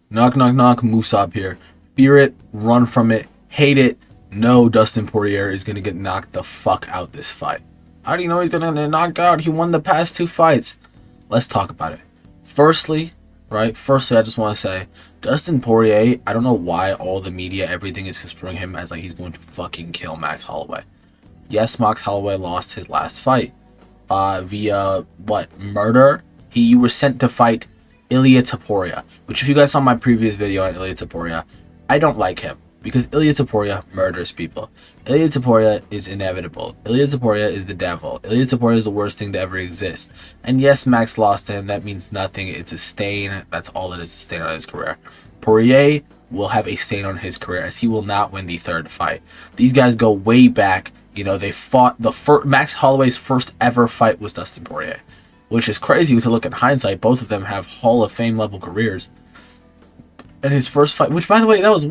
Knock, knock, knock. Musab here. Fear it, run from it, hate it. No, Dustin Poirier is going to get knocked the fuck out this fight. How do you know he's going to get knocked out? He won the past 2 fights. Let's talk about it. Firstly, I just want to say, Dustin Poirier, I don't know why all the media, everything is construing him as like he's going to fucking kill Max Holloway. Yes, Max Holloway lost his last fight via, murder? You were sent to fight Ilia Topuria, which if you guys saw my previous video on Ilia Topuria, I don't like him because Ilia Topuria murders people. Ilia Topuria is inevitable. Ilia Topuria is the devil. Ilia Topuria is the worst thing to ever exist. And yes, Max lost to him. That means nothing. It's a stain. That's all it is, a stain on his career. Poirier will have a stain on his career as he will not win the 3rd fight. These guys go way back. You know, they fought Max Holloway's first ever fight was Dustin Poirier, which is crazy to look at hindsight. Both of them have Hall of Fame level careers. And his first fight, which by the way, that was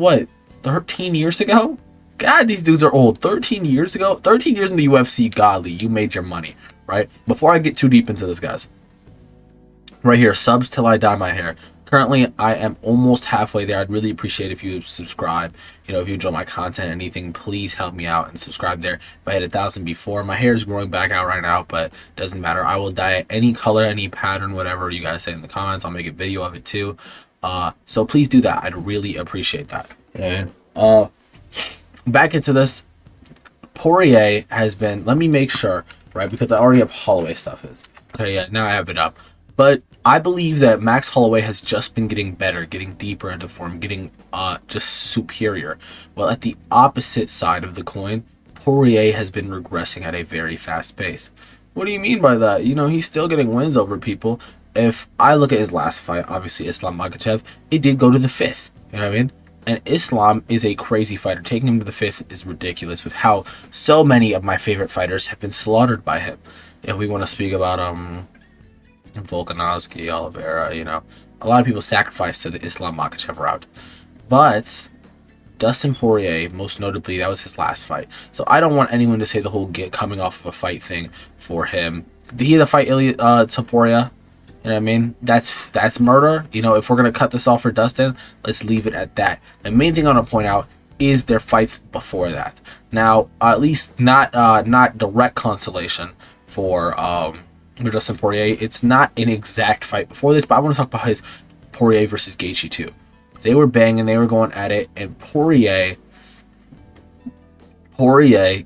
13 years ago? God, these dudes are old. 13 years ago? 13 years in the UFC, godly, you made your money, right? Before I get too deep into this, guys. Right here, subs till I dye my hair. Currently, I am almost halfway there. I'd really appreciate if you subscribe. You know, if you enjoy my content, anything, please help me out and subscribe there. If I hit 1,000 before, my hair is growing back out right now, but doesn't matter. I will dye it any color, any pattern, whatever you guys say in the comments. I'll make a video of it too. So please do that. I'd really appreciate that. And back into this. Poirier has been, let me make sure, right? Because I already have Holloway stuff is. Okay, yeah, now I have it up. But I believe that Max Holloway has just been getting better, getting deeper into form, getting just superior. Well, at the opposite side of the coin, Poirier has been regressing at a very fast pace. What do you mean by that? You know, he's still getting wins over people. If I look at his last fight, obviously Islam Makhachev, it did go to the 5th. You know what I mean? And Islam is a crazy fighter. Taking him to the 5th is ridiculous with how so many of my favorite fighters have been slaughtered by him. If we want to speak about Volkanovski, Oliveira, you know, a lot of people sacrificed to the Islam Makhachev route. But Dustin Poirier, most notably, that was his last fight. So I don't want anyone to say the whole coming off of a fight thing for him. Did he fight Ilia Topuria? You know what I mean? That's murder. You know, if we're going to cut this off for Dustin, let's leave it at that. The main thing I want to point out is their fights before that. Now, at least not direct consolation for Dustin Poirier. It's not an exact fight before this, but I want to talk about his Poirier versus Gaethje too. They were banging, they were going at it, and Poirier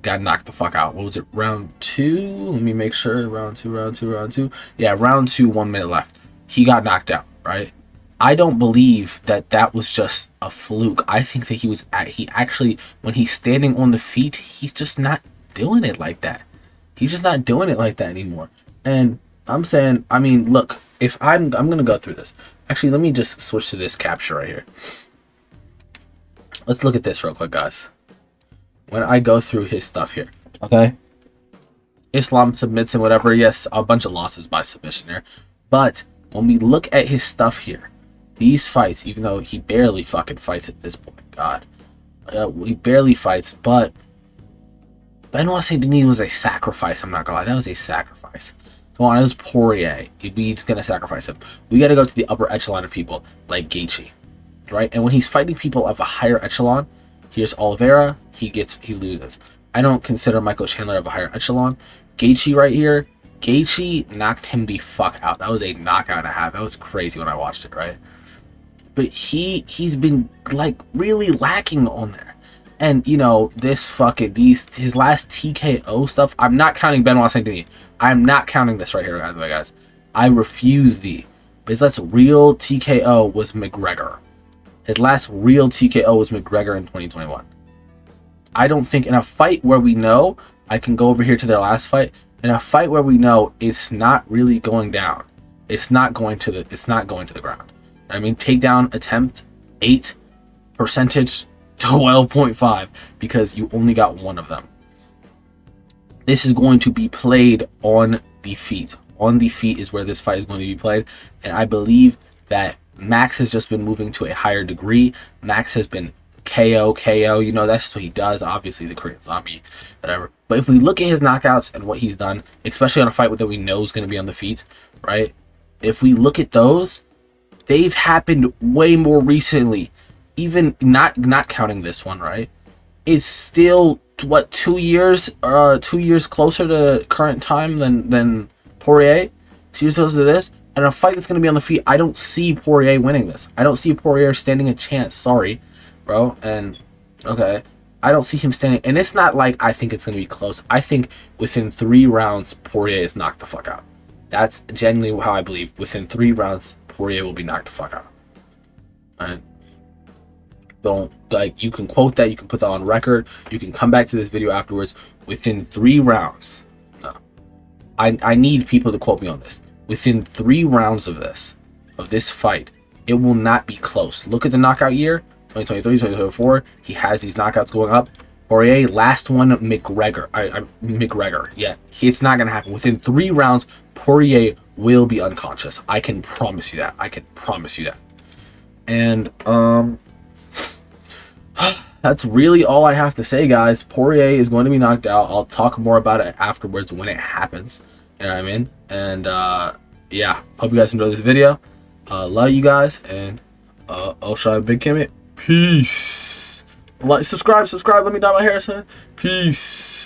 got knocked the fuck out. What was it, round 2? Let me make sure. Round two. Yeah, round 2, 1 minute left. He got knocked out, right? I don't believe that was just a fluke. I think that he actually, when he's standing on the feet, he's just not doing it like that. He's just not doing it like that anymore. And I'm saying, I mean, look, if I'm going to go through this. Actually, let me just switch to this capture right here. Let's look at this real quick, guys. When I go through his stuff here, okay? Islam submits and whatever. Yes, a bunch of losses by submission here. But when we look at his stuff here, these fights, even though he barely fucking fights at this point, God. He barely fights, but Benoit Saint Denis was a sacrifice. I'm not gonna lie, that was a sacrifice. Come on, it was Poirier. We're just gonna sacrifice him. We gotta go to the upper echelon of people like Gaethje, right? And when he's fighting people of a higher echelon, here's Oliveira, he loses. I don't consider Michael Chandler of a higher echelon. Gaethje right here, Gaethje knocked him the fuck out. That was a knockout and a half. That was crazy when I watched it, right? But he's been like really lacking on there. And you know, his last TKO stuff, I'm not counting Benoit Saint Denis. I'm not counting this right here, by the way, guys. I refuse but his last real TKO was McGregor. His last real TKO was McGregor in 2021. I don't think in a fight where we know, I can go over here to their last fight. In a fight where we know it's not really going down, it's not going to the ground. I mean, takedown attempt 8, percentage 12.5, because you only got one of them. This is going to be played on the feet. On the feet is where this fight is going to be played, and I believe that Max has just been moving to a higher degree. Max has been KO, you know, that's just what he does. Obviously, the Korean Zombie, whatever. But if we look at his knockouts and what he's done, especially on a fight that we know is going to be on the feet, right? If we look at those, they've happened way more recently. Even not counting this one, right? It's still what 2 years, 2 years closer to current time than Poirier. 2 years closer to this, and a fight that's gonna be on the feet. I don't see Poirier winning this. I don't see Poirier standing a chance. Sorry, bro. And okay, I don't see him standing. And it's not like I think it's gonna be close. I think within 3 rounds, Poirier is knocked the fuck out. That's genuinely how I believe. Within 3 rounds, Poirier will be knocked the fuck out. Alright. Don't, like, you can quote that, you can put that on record, you can come back to this video afterwards. Within 3 rounds. No. I need people to quote me on this. Within 3 rounds of this fight, it will not be close. Look at the knockout year, 2023, 2024. He has these knockouts going up. Poirier, last one, McGregor. McGregor. Yeah, it's not going to happen. Within 3 rounds, Poirier will be unconscious. I can promise you that. I can promise you that. And, that's really all I have to say, guys. Poirier is going to be knocked out. I'll talk more about it afterwards when it happens. You know what I mean? And, yeah. Hope you guys enjoyed this video. Love you guys. And, I'll show you Big Kimmy. Peace. Like, subscribe. Let me dye my hair, son. Peace.